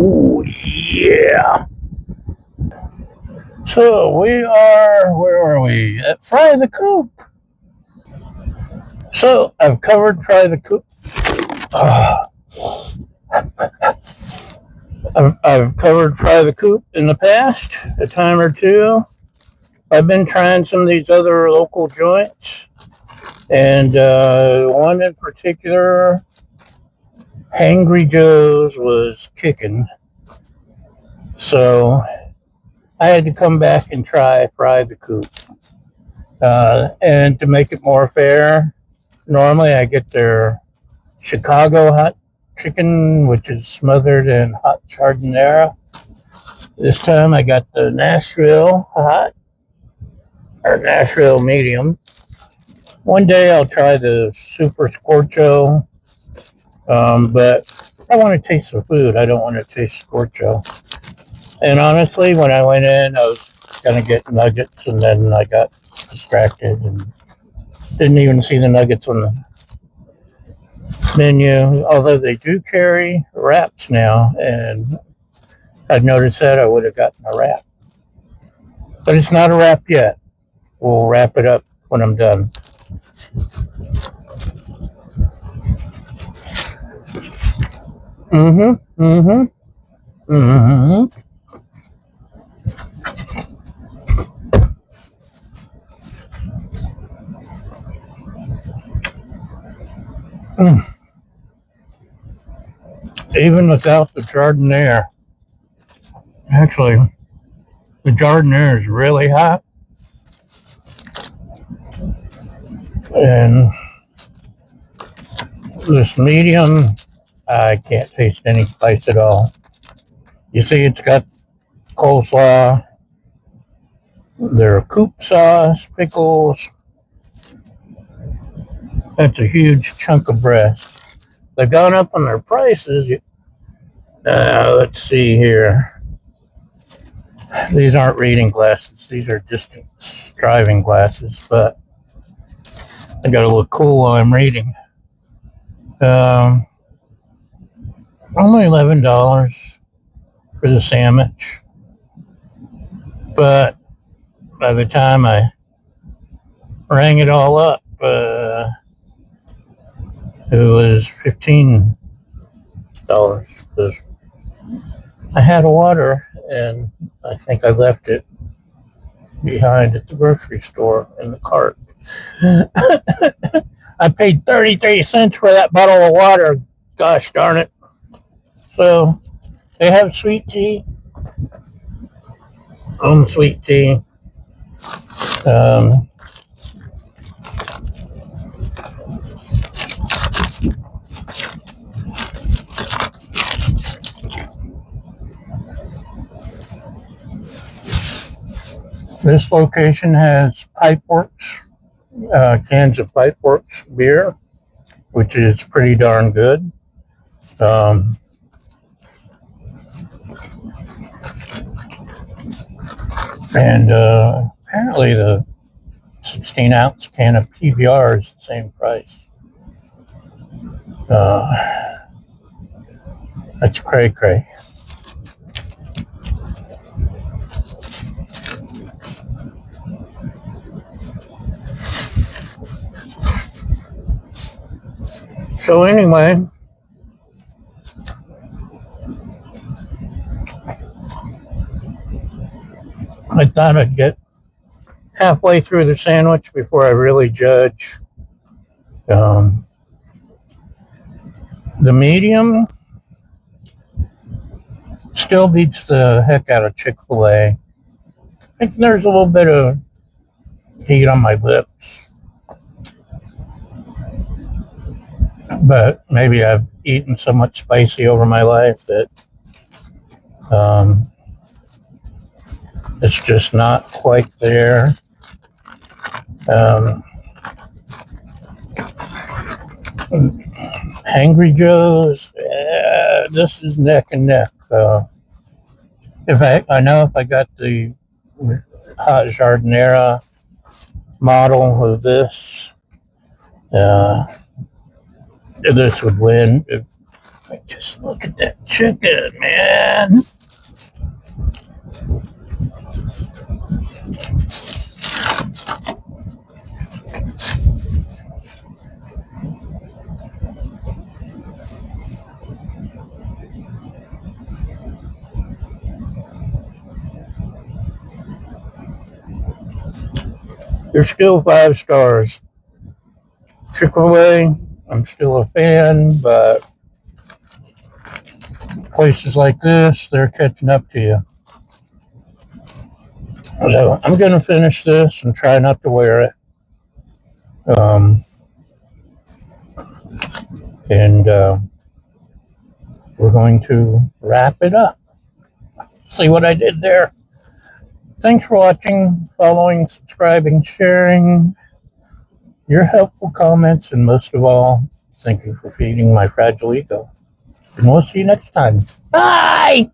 Oh, yeah. So where are we? At Fry the Coop. So I've covered Fry the Coop. I've covered Fry the Coop in the past, a time or two. I've been trying some of these other local joints, and one in particular, Hangry Joe's, was kicking. So I had to come back and try Fry the Coop. And to make it more fair, normally I get their Chicago hot chicken, which is smothered in hot giardiniera. This time I got the Nashville hot, or Nashville medium. One day I'll try the super scorcho, but I want to taste the food. I don't want to taste scorcho. And honestly, when I went in, I was going to get nuggets, and then I got distracted and didn't even see the nuggets on the menu, although they do carry wraps now, and I'd noticed that I would have gotten a wrap. But it's not a wrap yet. We'll wrap it up when I'm done. Even without the giardiniera. Actually, the giardiniera is really hot. And this medium, I can't taste any spice at all. You see, it's got coleslaw, their Coop sauce, pickles. That's a huge chunk of breast. They've gone up on their prices. Let's see here. These aren't reading glasses. These are distance driving glasses, but I gotta look cool while I'm reading. Only $11 for the sandwich. But by the time I rang it all up, it was $15 because I had a water and I think I left it behind at the grocery store in the cart. I paid 33 cents for that bottle of water. Gosh darn it. So they have sweet tea. Sweet tea. This location has Pipeworks, cans of Pipeworks beer, which is pretty darn good. And apparently the 16-ounce can of PBR is the same price. That's cray-cray. So anyway, I thought I'd get halfway through the sandwich before I really judge. The medium still beats the heck out of Chick-fil-A. I think there's a little bit of heat on my lips. But maybe I've eaten so much spicy over my life that it's just not quite there. Hangry Joe's, this is neck and neck. I know if I got the hot giardiniera model of this would win. Just look at that chicken, man. They're still 5 stars. Chick-fil-A, I'm still a fan, but places like this, they're catching up to you. So I'm going to finish this and try not to wear it. And we're going to wrap it up. See what I did there? Thanks for watching, following, subscribing, sharing, your helpful comments, and most of all, thank you for feeding my fragile ego. And we'll see you next time. Bye!